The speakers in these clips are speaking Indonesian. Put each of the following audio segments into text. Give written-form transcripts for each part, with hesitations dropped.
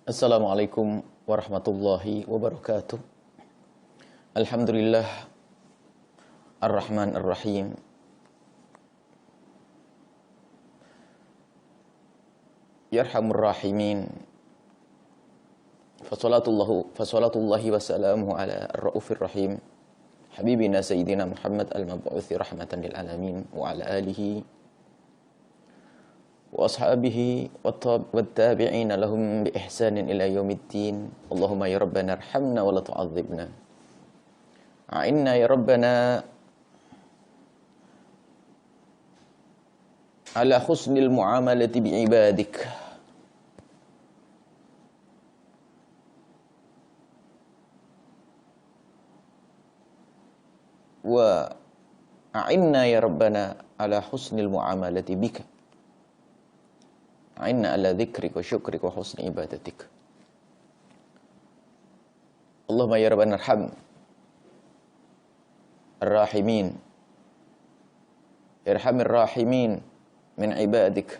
Assalamualaikum warahmatullahi wabarakatuh. Alhamdulillah Ar-Rahman Ar-Rahim. Yarhamur Rahimin. Fasalatullahi wassalamuhu ala ar-Ra'ufir Rahim. Habibina Sayyidina Muhammad al-Mab'uthi rahmatan lil alamin wa ala alihi wa ashabihi wattabi'ina lahum bi ihsanin ila yaumiddin. Allahumma ya Rabbana arhamna wa la tu'adzibna. A'inna ya Rabbana ala husnil muamalati bi ibadik. Wa a'inna ya Rabbana ala husnil muamalati bika. A'inna ala dzikrika wa syukrika wa husni ibadatik. Allahumma ya Rabbana arham ar-rahimin. Irhamir rahimin min ibadik.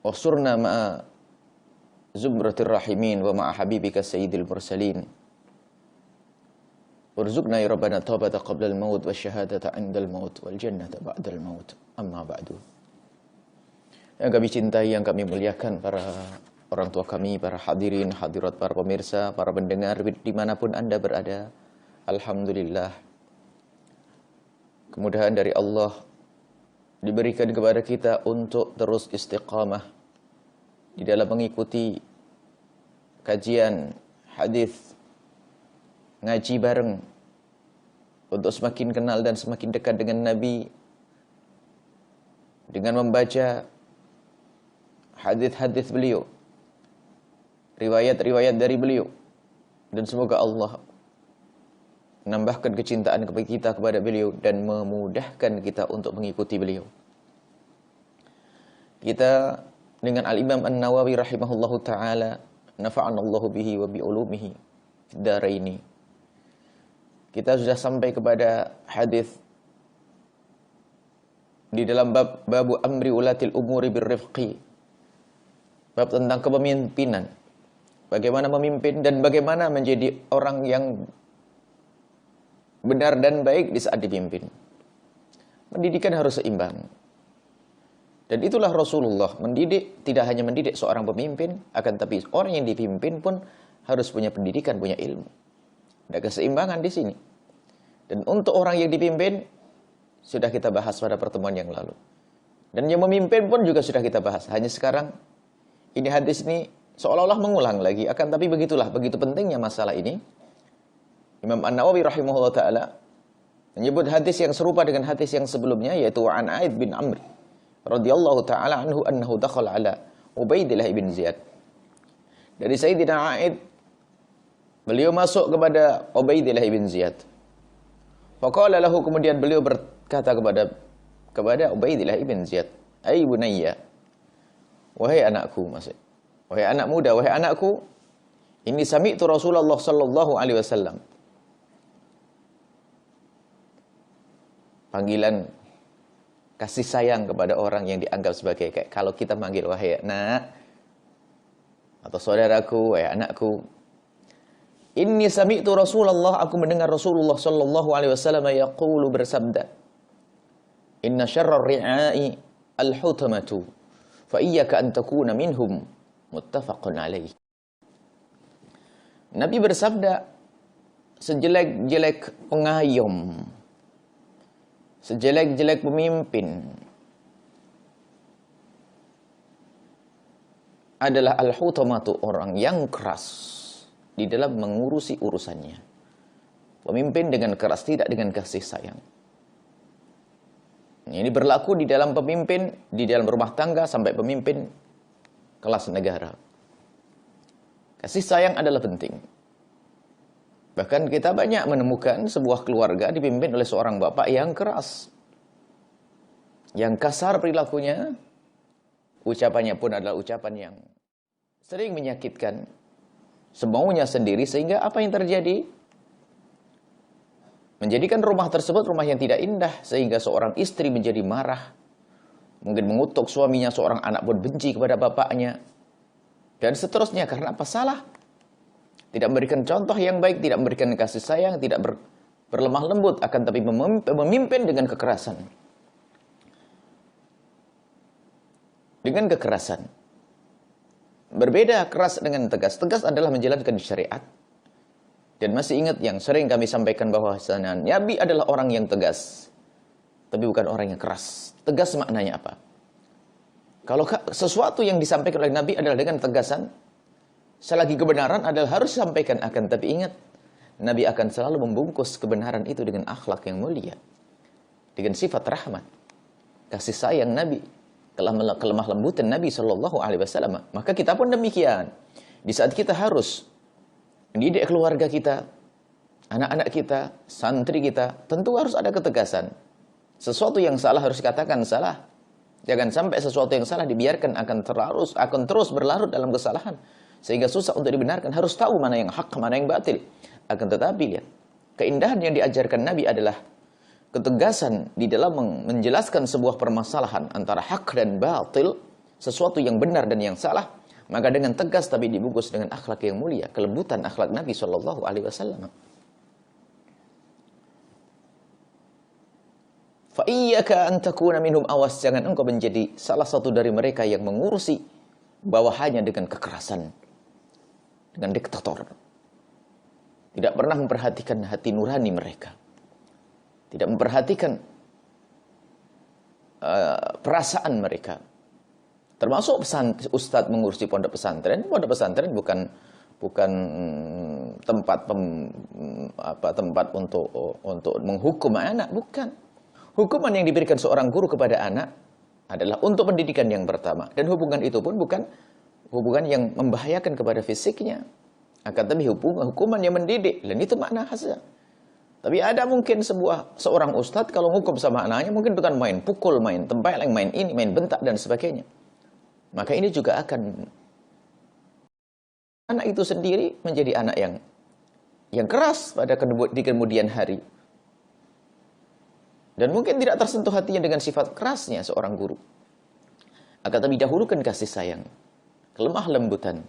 Wahsurna ma'a zumratir rahimin wa ma'a habibika sayyidil mursalin. Warzuqna ya Rabbana taubata qabla al-maut wa syahadata 'inda al-maut wal jannata ba'da al-maut. Amma ba'du. Yang kami cintai, yang kami muliakan, para orang tua kami, para hadirin, hadirat, para pemirsa, para pendengar dimanapun Anda berada. Alhamdulillah, kemudahan dari Allah diberikan kepada kita untuk terus istiqamah di dalam mengikuti kajian hadis, ngaji bareng untuk semakin kenal dan semakin dekat dengan Nabi dengan membaca hadis-hadis beliau, riwayat-riwayat dari beliau, dan semoga Allah menambahkan kecintaan kita kepada beliau dan memudahkan kita untuk mengikuti beliau. Kita dengan Al-Imam An-Nawawi rahimahullahu ta'ala, nafa'anallahu bihi wa bi'ulumihi daraini. Kita sudah sampai kepada hadis di dalam babu amri ulatil umuri birrifqi. Bab tentang kepemimpinan. Bagaimana memimpin dan bagaimana menjadi orang yang benar dan baik di saat dipimpin. Pendidikan harus seimbang. Dan itulah Rasulullah mendidik, tidak hanya mendidik seorang pemimpin, akan tapi orang yang dipimpin pun harus punya pendidikan, punya ilmu. Ada keseimbangan di sini. Dan untuk orang yang dipimpin sudah kita bahas pada pertemuan yang lalu. Dan yang memimpin pun juga sudah kita bahas. Hanya sekarang ini hadis ini seolah-olah mengulang lagi, akan tapi begitulah, begitu pentingnya masalah ini. Imam An-Nawawi rahimahullah ta'ala menyebut hadis yang serupa dengan hadis yang sebelumnya, yaitu an Aid bin Amr radhiyallahu ta'ala anhu annahu dakhala ala Ubaidillah ibn Ziyad. Dari Sayyidina Aid, beliau masuk kepada Ubaidillah ibn Ziyad. Faqala lahu, kemudian beliau berkata kepada Ubaidillah ibn Ziyad, "Ai bunayya," wahai anakku, maksud, wahai anak muda, wahai anakku, ini sami'tu Rasulullah sallallahu alaihi wasallam. Panggilan kasih sayang kepada orang yang dianggap sebagai kayak kalau kita manggil wahai anak atau saudaraku, wahai anakku. Inni sami'tu Rasulullah, aku mendengar Rasulullah sallallahu alaihi wasallam yaqulu, bersabda, "Inna syarrar ri'ai al-hutamatu, fa iyyaka an takuna minhum." Muttafaqun alaih. Nabi bersabda, sejelek-jelek pengayom, sejelek-jelek pemimpin adalah al-hutamatu, orang yang keras di dalam mengurusi urusannya. Pemimpin dengan keras, tidak dengan kasih sayang. Ini berlaku di dalam pemimpin, di dalam rumah tangga, sampai pemimpin kelas negara. Kasih sayang adalah penting. Bahkan kita banyak menemukan sebuah keluarga dipimpin oleh seorang bapak yang keras, yang kasar perilakunya, ucapannya pun adalah ucapan yang sering menyakitkan, semaunya sendiri, sehingga apa yang terjadi? Menjadikan rumah tersebut rumah yang tidak indah, sehingga seorang istri menjadi marah, Mungkin mengutuk suaminya, seorang anak pun benci kepada bapaknya. Dan seterusnya, karena apa? Salah. Tidak memberikan contoh yang baik, tidak memberikan kasih sayang, tidak berlemah lembut, akan tapi memimpin dengan kekerasan. Dengan kekerasan. Berbeda keras dengan tegas. Tegas adalah menjalankan syariat. Dan masih ingat yang sering kami sampaikan bahwa Nabi adalah orang yang tegas. Tapi bukan orang yang keras. Tegas maknanya apa? Kalau sesuatu yang disampaikan oleh Nabi adalah dengan tegasan, selagi kebenaran adalah harus disampaikan. Akan tapi ingat, Nabi akan selalu membungkus kebenaran itu dengan akhlak yang mulia. Dengan sifat rahmat. Kasih sayang Nabi. Kelemah lembutan Nabi SAW. Maka kita pun demikian. Di saat kita harus mendidik keluarga kita, anak-anak kita, santri kita, tentu harus ada ketegasan. Sesuatu yang salah harus dikatakan salah. Jangan sampai sesuatu yang salah dibiarkan akan terus berlarut dalam kesalahan. Sehingga susah untuk dibenarkan. Harus tahu mana yang hak, mana yang batil. Akan tetapi ya, keindahan yang diajarkan Nabi adalah ketegasan di dalam menjelaskan sebuah permasalahan antara hak dan batil, sesuatu yang benar dan yang salah, maka dengan tegas tapi dibungkus dengan akhlak yang mulia, kelembutan akhlak Nabi SAW. Fa iyyaka an takuna minhum, awas jangan engkau menjadi salah satu dari mereka yang mengurusi bawahannya dengan kekerasan, dengan diktator. Tidak pernah memperhatikan hati nurani mereka. Tidak memperhatikan perasaan mereka. Termasuk ustadz mengurusi pondok pesantren. Pondok pesantren bukan tempat tempat untuk menghukum anak, bukan. Hukuman yang diberikan seorang guru kepada anak adalah untuk pendidikan yang pertama. Dan hubungan itu pun bukan hubungan yang membahayakan kepada fisiknya. Akan tapi hukuman yang mendidik. Dan itu makna khasnya. Tapi ada mungkin seorang ustadz kalau hukum sama anaknya mungkin bukan main pukul, main tempeleng, main ini, main bentak dan sebagainya. Maka ini juga akan anak itu sendiri menjadi anak yang keras di kemudian hari. Dan mungkin tidak tersentuh hatinya dengan sifat kerasnya seorang guru. Akan tapi dahulukan kasih sayang, kelemah lembutan,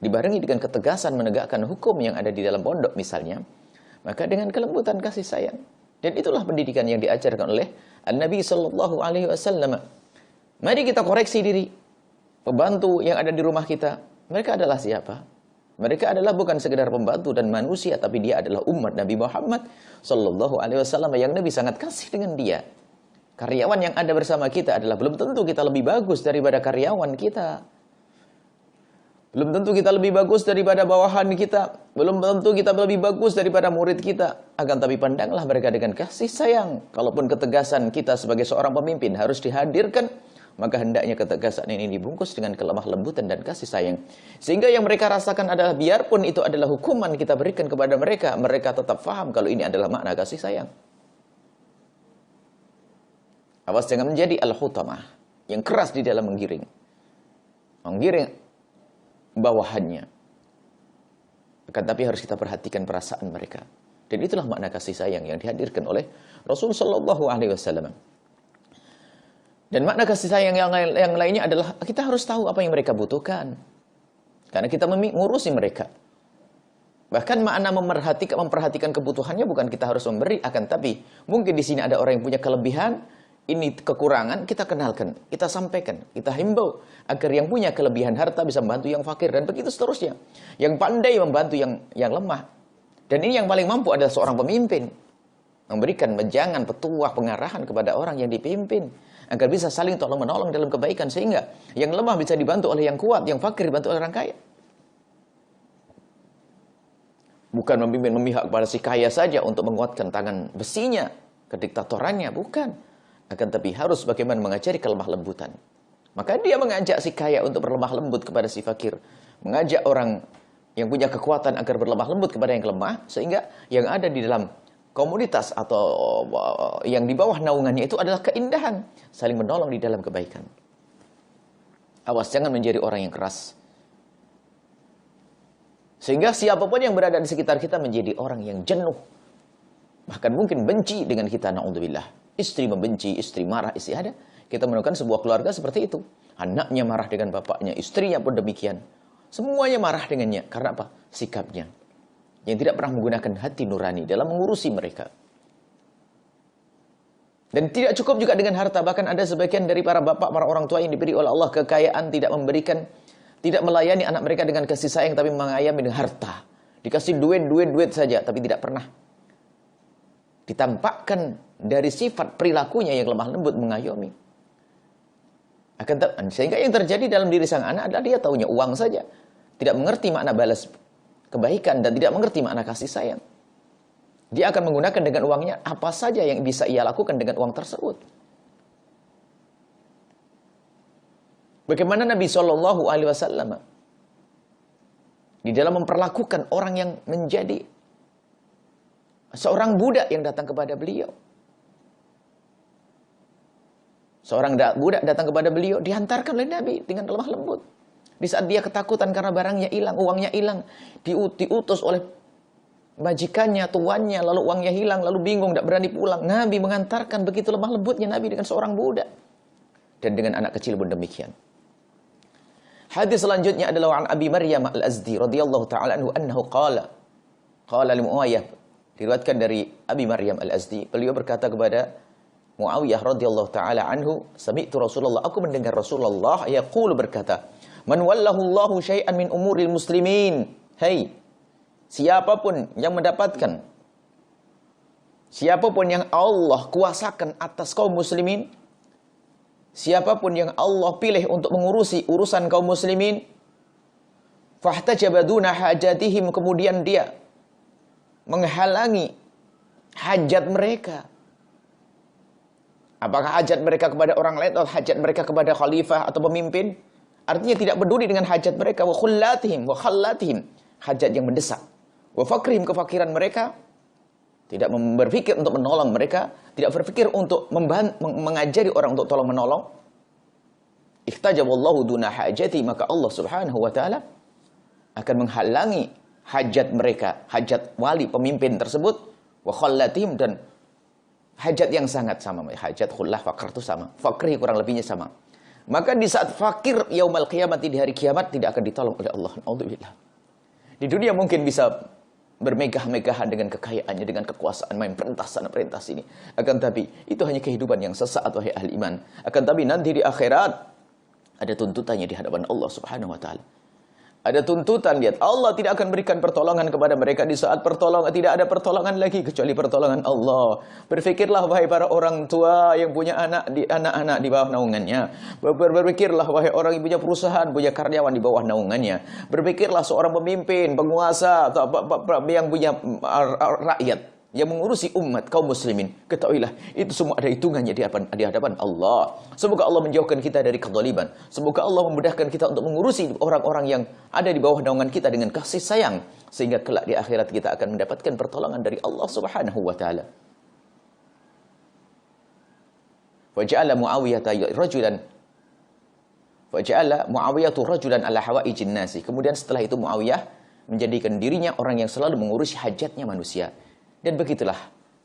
dibarengi dengan ketegasan menegakkan hukum yang ada di dalam pondok misalnya, maka dengan kelembutan kasih sayang. Dan itulah pendidikan yang diajarkan oleh Nabi SAW. Mari kita koreksi diri. Pembantu yang ada di rumah kita, mereka adalah siapa? Mereka adalah bukan sekedar pembantu dan manusia, tapi dia adalah umat Nabi Muhammad SAW yang Nabi sangat kasih dengan dia. Karyawan yang ada bersama kita adalah belum tentu kita lebih bagus daripada karyawan kita. Belum tentu kita lebih bagus daripada bawahan kita. Belum tentu kita lebih bagus daripada murid kita. Akan tapi pandanglah mereka dengan kasih sayang. Kalaupun ketegasan kita sebagai seorang pemimpin harus dihadirkan, maka hendaknya ketegasan ini dibungkus dengan kelemah lembutan dan kasih sayang. Sehingga yang mereka rasakan adalah biarpun itu adalah hukuman kita berikan kepada mereka, mereka tetap faham kalau ini adalah makna kasih sayang. Awas jangan menjadi al-hutamah, yang keras di dalam menggiring bawahannya. Akan tapi harus kita perhatikan perasaan mereka. Dan itulah makna kasih sayang yang dihadirkan oleh Rasulullah SAW. Dan makna kasih sayang yang lainnya adalah kita harus tahu apa yang mereka butuhkan. Karena kita mengurusi mereka. Bahkan makna memperhatikan kebutuhannya bukan kita harus memberi, akan tapi mungkin di sini ada orang yang punya kelebihan, ini kekurangan, kita kenalkan, kita sampaikan, kita himbau agar yang punya kelebihan harta bisa membantu yang fakir dan begitu seterusnya. Yang pandai membantu yang lemah. Dan ini yang paling mampu adalah seorang pemimpin. Memberikan wejangan, petuah, pengarahan kepada orang yang dipimpin. Agar bisa saling tolong-menolong dalam kebaikan. Sehingga yang lemah bisa dibantu oleh yang kuat, yang fakir dibantu oleh orang kaya. Bukan memimpin memihak kepada si kaya saja untuk menguatkan tangan besinya, kediktatorannya, bukan. Akan tapi harus bagaimana mengajari kelemah lembutan. Maka dia mengajak si kaya untuk berlemah lembut kepada si fakir. Mengajak orang yang punya kekuatan agar berlemah lembut kepada yang lemah. Sehingga yang ada di dalam komunitas atau yang di bawah naungannya itu adalah keindahan. Saling menolong di dalam kebaikan. Awas jangan menjadi orang yang keras. Sehingga siapapun yang berada di sekitar kita menjadi orang yang jenuh. Bahkan mungkin benci dengan kita, na'udzubillah. Istri membenci, istri marah, istri ada. Kita menemukan sebuah keluarga seperti itu. Anaknya marah dengan bapaknya, istrinya pun demikian. Semuanya marah dengannya. Karena apa? Sikapnya. Yang tidak pernah menggunakan hati nurani dalam mengurusi mereka. Dan tidak cukup juga dengan harta. Bahkan ada sebagian dari para bapak, para orang tua yang diberi oleh Allah kekayaan, tidak memberikan, tidak melayani anak mereka dengan kasih sayang, tapi mengayomi dengan harta. Dikasih duit saja, tapi tidak pernah ditampakkan dari sifat perilakunya yang lemah lembut mengayomi. Sehingga yang terjadi dalam diri sang anak adalah dia taunya uang saja. Tidak mengerti makna balas kebaikan dan tidak mengerti makna kasih sayang. Dia akan menggunakan dengan uangnya apa saja yang bisa ia lakukan dengan uang tersebut. Bagaimana Nabi SAW di dalam memperlakukan orang yang menjadi seorang budak yang datang kepada beliau. Seorang budak datang kepada beliau, dihantarkan oleh Nabi dengan lemah lembut. Di saat dia ketakutan karena barangnya hilang, uangnya hilang, diutus oleh majikannya, tuannya, lalu uangnya hilang, lalu bingung, tidak berani pulang. Nabi mengantarkan, begitu lemah lembutnya Nabi dengan seorang budak. Dan dengan anak kecil pun demikian. Hadis selanjutnya adalah an Abi Maryam Al-Azdi radhiyallahu ta'ala anhu annahu qala li Muawiyah, diriwayatkan dari Abi Maryam Al-Azdi, beliau berkata kepada Muawiyah radhiyallahu ta'ala anhu, sami'tu Rasulullah, aku mendengar Rasulullah yaqulu berkata, man wallahu Allahu syai'an min umuril muslimin. Hei, siapapun yang mendapatkan, siapapun yang Allah kuasakan atas kaum muslimin, siapapun yang Allah pilih untuk mengurusi urusan kaum muslimin, fahtajaba duna hajatihim, kemudian dia menghalangi hajat mereka. Apakah hajat mereka kepada orang lain atau hajat mereka kepada khalifah atau pemimpin? Artinya tidak peduli dengan hajat mereka. Wa khallatihim, hajat yang mendesak. Wa fakrihim, kefakiran mereka. Tidak berpikir untuk menolong mereka. Tidak berpikir untuk mengajari orang untuk tolong menolong. Ihtajaballahu duna hajati, maka Allah subhanahu wa ta'ala akan menghalangi hajat mereka, hajat wali pemimpin tersebut. Wa khallatihim, dan hajat yang sangat sama. Hajat, khullah, fakir itu sama. Fakir kurang lebihnya sama. Maka di saat fakir yaumal qiyamah, di hari kiamat, tidak akan ditolong oleh Allah. Alhamdulillah. Di dunia mungkin bisa bermegah-megahan dengan kekayaannya, dengan kekuasaan, main perintah sana perintah sini. Akan tapi itu hanya kehidupan yang sesaat, wahai ahli iman. Akan tapi nanti di akhirat ada tuntutannya di hadapan Allah Subhanahu wa taala. Ada tuntutan, lihat, Allah tidak akan berikan pertolongan kepada mereka di saat pertolongan, tidak ada pertolongan lagi kecuali pertolongan Allah. Berfikirlah wahai para orang tua yang punya anak-anak di bawah naungannya. Berpikirlah wahai orang yang punya perusahaan, punya karyawan di bawah naungannya. Berpikirlah seorang pemimpin, penguasa atau yang punya rakyat yang mengurusi umat kaum muslimin. Ketahuilah, itu semua ada hitungannya di hadapan Allah. Semoga Allah menjauhkan kita dari kezaliman. Semoga Allah memudahkan kita untuk mengurusi orang-orang yang ada di bawah naungan kita dengan kasih sayang, sehingga kelak di akhirat kita akan mendapatkan pertolongan dari Allah Subhanahu wa taala. Faja'ala Muawiyatu rajulan ala hawaijin nasi. Kemudian setelah itu Muawiyah menjadikan dirinya orang yang selalu mengurusi hajatnya manusia. Dan begitulah,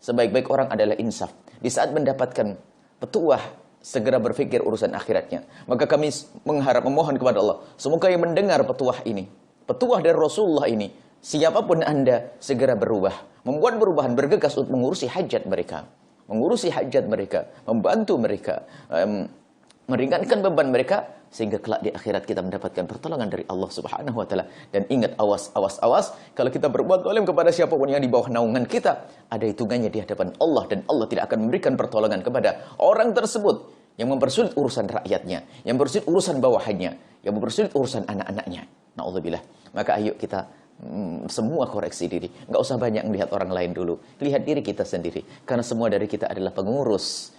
sebaik-baik orang adalah insaf. Di saat mendapatkan petuah, segera berpikir urusan akhiratnya. Maka kami memohon kepada Allah, semoga yang mendengar petuah ini, petuah dari Rasulullah ini, siapapun Anda, segera berubah. Membuat perubahan, bergegas untuk mengurusi hajat mereka. Mengurusi hajat mereka, membantu mereka, meringankan beban mereka, sehingga kelak di akhirat kita mendapatkan pertolongan dari Allah Subhanahu wa taala. Dan ingat, awas, kalau kita berbuat zalim kepada siapapun yang di bawah naungan kita, ada hitungannya di hadapan Allah, dan Allah tidak akan memberikan pertolongan kepada orang tersebut yang mempersulit urusan rakyatnya, yang mempersulit urusan bawahannya, yang mempersulit urusan anak-anaknya. Na'udzubillah. Maka ayo kita semua koreksi diri. Nggak usah banyak melihat orang lain dulu. Lihat diri kita sendiri. Karena semua dari kita adalah pengurus,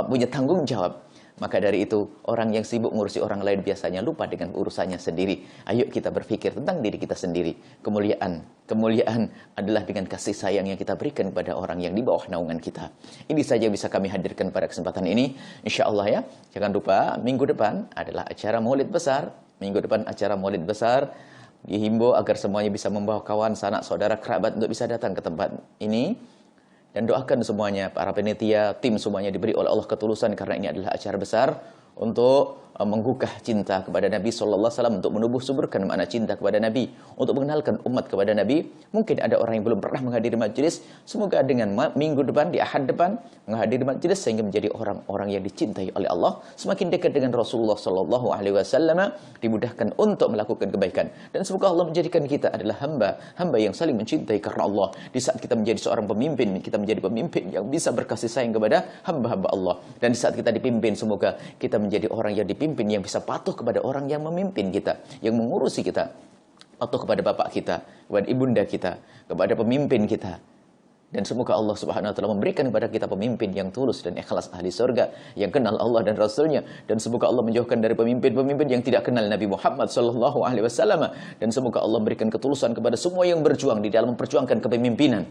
punya tanggung jawab. Maka dari itu, orang yang sibuk mengurusi orang lain biasanya lupa dengan urusannya sendiri. Ayo kita berpikir tentang diri kita sendiri. Kemuliaan adalah dengan kasih sayang yang kita berikan kepada orang yang di bawah naungan kita. Ini saja bisa kami hadirkan pada kesempatan ini. Insya Allah ya. Jangan lupa, minggu depan adalah acara Maulid besar. Minggu depan acara Maulid besar. Dihimbau agar semuanya bisa membawa kawan, sanak, saudara, kerabat untuk bisa datang ke tempat ini. Dan doakan semuanya, para penitia, tim semuanya diberi oleh Allah ketulusan, karena ini adalah acara besar untuk menggugah cinta kepada Nabi Sallallahu Alaihi Wasallam, untuk menumbuh suburkan makna cinta kepada Nabi, untuk mengenalkan umat kepada Nabi. Mungkin ada orang yang belum pernah menghadiri majelis, semoga dengan minggu depan, di Ahad depan, menghadiri majelis sehingga menjadi orang-orang yang dicintai oleh Allah, semakin dekat dengan Rasulullah Sallallahu Alaihi Wasallam, dimudahkan untuk melakukan kebaikan. Dan semoga Allah menjadikan kita adalah hamba yang saling mencintai karena Allah. Di saat kita menjadi seorang pemimpin, kita menjadi pemimpin yang bisa berkasih sayang kepada hamba-hamba Allah. Dan di saat kita dipimpin, semoga kita menjadi orang yang dipimpin, yang bisa patuh kepada orang yang memimpin kita, yang mengurusi kita, patuh kepada bapak kita, kepada ibunda kita, kepada pemimpin kita. Dan semoga Allah Subhanahu wa taala memberikan kepada kita pemimpin yang tulus dan ikhlas, ahli surga, yang kenal Allah dan Rasulnya. Dan semoga Allah menjauhkan dari pemimpin-pemimpin yang tidak kenal Nabi Muhammad sallallahu alaihi wasallam. Dan semoga Allah memberikan ketulusan kepada semua yang berjuang di dalam memperjuangkan kepemimpinan.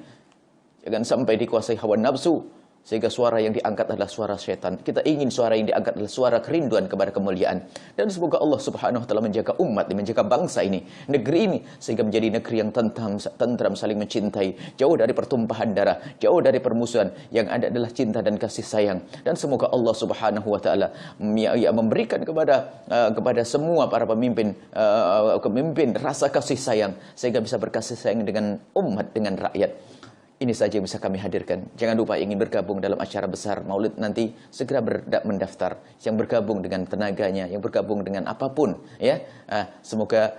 Jangan sampai dikuasai hawa nafsu, sehingga suara yang diangkat adalah suara setan. Kita ingin suara yang diangkat adalah suara kerinduan kepada kemuliaan. Dan semoga Allah Subhanahu wa taala menjaga umat, menjaga bangsa ini, negeri ini, sehingga menjadi negeri yang tentram, saling mencintai, jauh dari pertumpahan darah, jauh dari permusuhan. Yang ada adalah cinta dan kasih sayang. Dan semoga Allah Subhanahu wa taala memberikan kepada semua para pemimpin rasa kasih sayang, sehingga bisa berkasih sayang dengan umat, dengan rakyat. Ini saja yang bisa kami hadirkan. Jangan lupa ingin bergabung dalam acara besar Maulid nanti, segera mendaftar. Yang bergabung dengan tenaganya, yang bergabung dengan apapun, ya. Semoga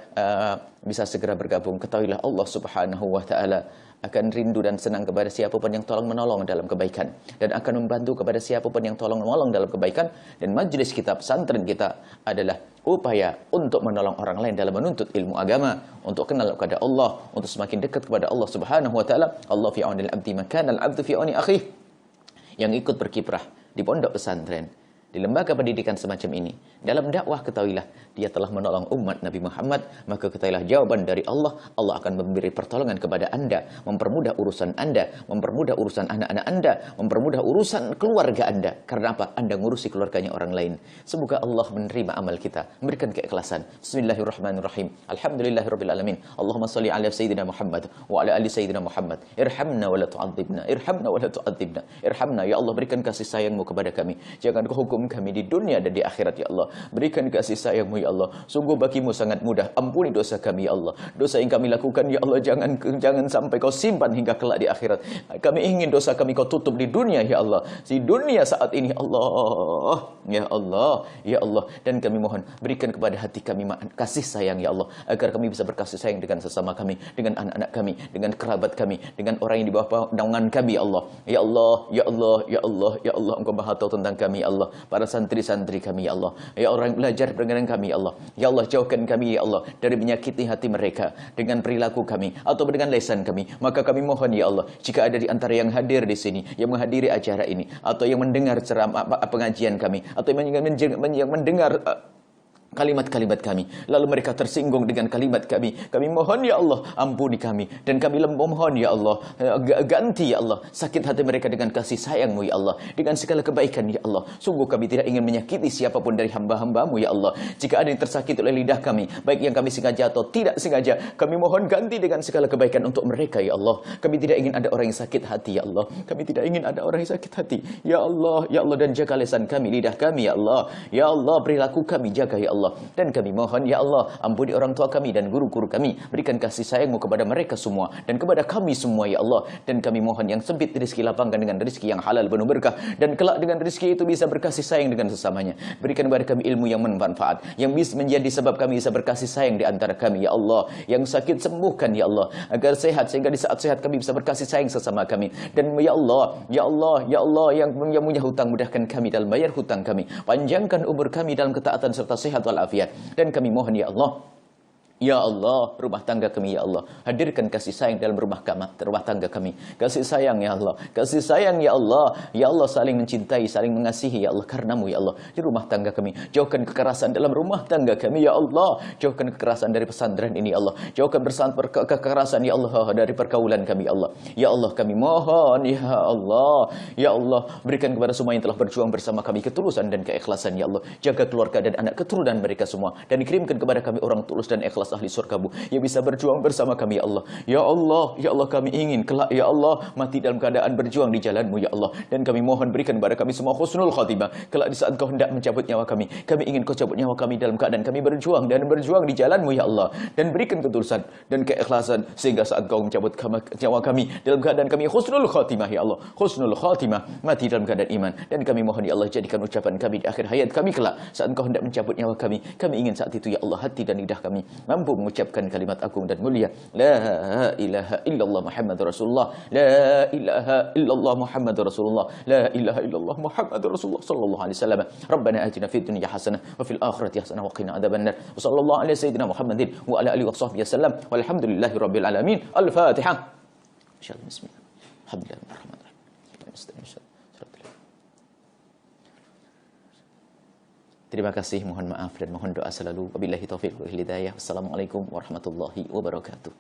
bisa segera bergabung. Ketahuilah Allah Subhanahu wa taala akan rindu dan senang kepada siapapun yang tolong menolong dalam kebaikan, dan akan membantu kepada siapapun yang tolong menolong dalam kebaikan. Dan majelis kita, pesantren kita adalah upaya untuk menolong orang lain dalam menuntut ilmu agama, untuk kenal kepada Allah, untuk semakin dekat kepada Allah Subhanahu wa taala. Allah fi aunil abdi maka al abdu fi auni akhih. Yang ikut berkiprah di pondok pesantren, di lembaga pendidikan semacam ini, dalam dakwah, ketahuilah dia telah menolong umat Nabi Muhammad. Maka ketahuilah jawaban dari Allah, Allah akan memberi pertolongan kepada Anda, mempermudah urusan Anda, mempermudah urusan anak-anak Anda, mempermudah urusan keluarga Anda. Karena apa? Anda ngurusi keluarganya orang lain. Semoga Allah menerima amal kita, memberikan keikhlasan. Bismillahirrahmanirrahim. Alhamdulillahirabbil alamin. Allahumma shalli ala sayyidina Muhammad wa ala ali sayyidina Muhammad. Irhamna wa la tu'adzibna, irhamna wa la tu'adzibna. Irhamna, ya Allah, berikan kasih sayang-Mu kepada kami. Jangan kau hukum kami di dunia dan di akhirat, ya Allah. Berikan kasih sayang-Mu, ya Allah. Sungguh bagi-Mu sangat mudah. Ampuni dosa kami, ya Allah. Dosa yang kami lakukan, ya Allah, jangan sampai Kau simpan hingga kelak di akhirat. Kami ingin dosa kami Kau tutup di dunia, ya Allah. Di dunia saat ini, Allah. Ya Allah, ya Allah. Dan kami mohon, berikan kepada hati kami kasih sayang, ya Allah, agar kami bisa berkasih sayang dengan sesama kami, dengan anak-anak kami, dengan kerabat kami, dengan orang yang di bawah naungan kami, ya Allah. Ya Allah, ya Allah, ya Allah, ya Allah. Engkau Maha tahu tentang kami, ya Allah. Para santri-santri kami, ya Allah. Ya orang yang belajar dengan kami, ya Allah. Ya Allah, jauhkan kami, ya Allah, dari menyakiti hati mereka dengan perilaku kami atau dengan lisan kami. Maka kami mohon, ya Allah, jika ada di antara yang hadir di sini, yang menghadiri acara ini, atau yang mendengar ceramah pengajian kami, atau yang mendengar kalimat-kalimat kami, lalu mereka tersinggung dengan kalimat kami mohon, ya Allah, ampuni kami. Dan kami mohon, ya Allah, ganti, ya Allah, sakit hati mereka dengan kasih sayang-Mu, ya Allah, dengan segala kebaikan, ya Allah. Sungguh kami tidak ingin menyakiti siapapun dari hamba-hamba-Mu, ya Allah. Jika ada yang tersakiti oleh lidah kami, baik yang kami sengaja atau tidak sengaja, kami mohon ganti dengan segala kebaikan untuk mereka, ya Allah. Kami tidak ingin ada orang yang sakit hati, ya Allah. Kami tidak ingin ada orang yang sakit hati, ya Allah, ya Allah. Dan jaga lisan kami, lidah kami, ya Allah. Ya Allah, perilaku kami jaga, ya Allah. Dan kami mohon, ya Allah, ampuni orang tua kami dan guru-guru kami. Berikan kasih sayang-Mu kepada mereka semua dan kepada kami semua, ya Allah. Dan kami mohon yang sempit rezeki lapangkan dengan rezeki yang halal penuh berkah, dan kelak dengan rezeki itu bisa berkasih sayang dengan sesamanya. Berikan kepada kami ilmu yang bermanfaat, yang bisa menjadi sebab kami bisa berkasih sayang di antara kami, ya Allah. Yang sakit sembuhkan, ya Allah, agar sehat, sehingga di saat sehat kami bisa berkasih sayang sesama kami. Dan ya Allah, ya Allah, ya Allah, yang punya hutang, mudahkan kami dalam bayar hutang kami. Panjangkan umur kami dalam ketaatan serta sehat walafiat. Dan kami mohon, ya Allah, ya Allah, rumah tangga kami, ya Allah, hadirkan kasih sayang dalam rumah tangga kami. Kasih sayang, ya Allah, kasih sayang, ya Allah, ya Allah, saling mencintai, saling mengasihi, ya Allah, karenamu, ya Allah, di rumah tangga kami. Jauhkan kekerasan dalam rumah tangga kami, ya Allah. Jauhkan kekerasan dari pesantren ini, ya Allah. Jauhkan kekerasan, ya Allah, dari pergaulan kami, ya Allah. Ya Allah, kami mohon, ya Allah, ya Allah, berikan kepada semua yang telah berjuang bersama kami ketulusan dan keikhlasan, ya Allah. Jaga keluarga dan anak keturunan mereka semua, dan dikirimkan kepada kami orang tulus dan ikhlas firdaus ahli surgamu, yang bisa berjuang bersama kami ya Allah. Ya Allah kami ingin kelak ya Allah mati dalam keadaan berjuang di jalanmu ya Allah. Dan kami mohon berikan kepada kami semua husnul khatimah. Kelak di saat kau hendak mencabut nyawa kami ingin kau cabut nyawa kami dalam keadaan kami berjuang di jalanmu ya Allah. Dan berikan ketulusan dan keikhlasan sehingga saat kau mencabut nyawa kami dalam keadaan kami husnul khatimah ya Allah. Husnul khatimah, mati dalam keadaan iman. Dan kami mohon ya Allah jadikan ucapan kami di akhir hayat kami kelak saat Engkau hendak mencabut nyawa kami ingin saat itu ya Allah hati dan lidah kami mampu mengucapkan kalimat agung dan mulia la ilaha illallah Muhammadur Rasulullah, la ilaha illallah Muhammadur Rasulullah, la ilaha illallah Muhammadur Rasulullah sallallahu alaihi wasallam. Rabbana atina fid dunya hasanah wa fil akhirati hasanah wa qina adzabannar. Wa sallallahu ala sayyidina Muhammadin wa ala alihi wa sahbihi wasallam. Walhamdulillahi rabbil alamin. Al-Fatihah. Insyaallah bismillah. Alhamdulillahirrahmanirrahim. Terima kasih, mohon maaf dan mohon doa selalu. Wabillahi taufiq wal hidayah. Wassalamualaikum warahmatullahi wabarakatuh.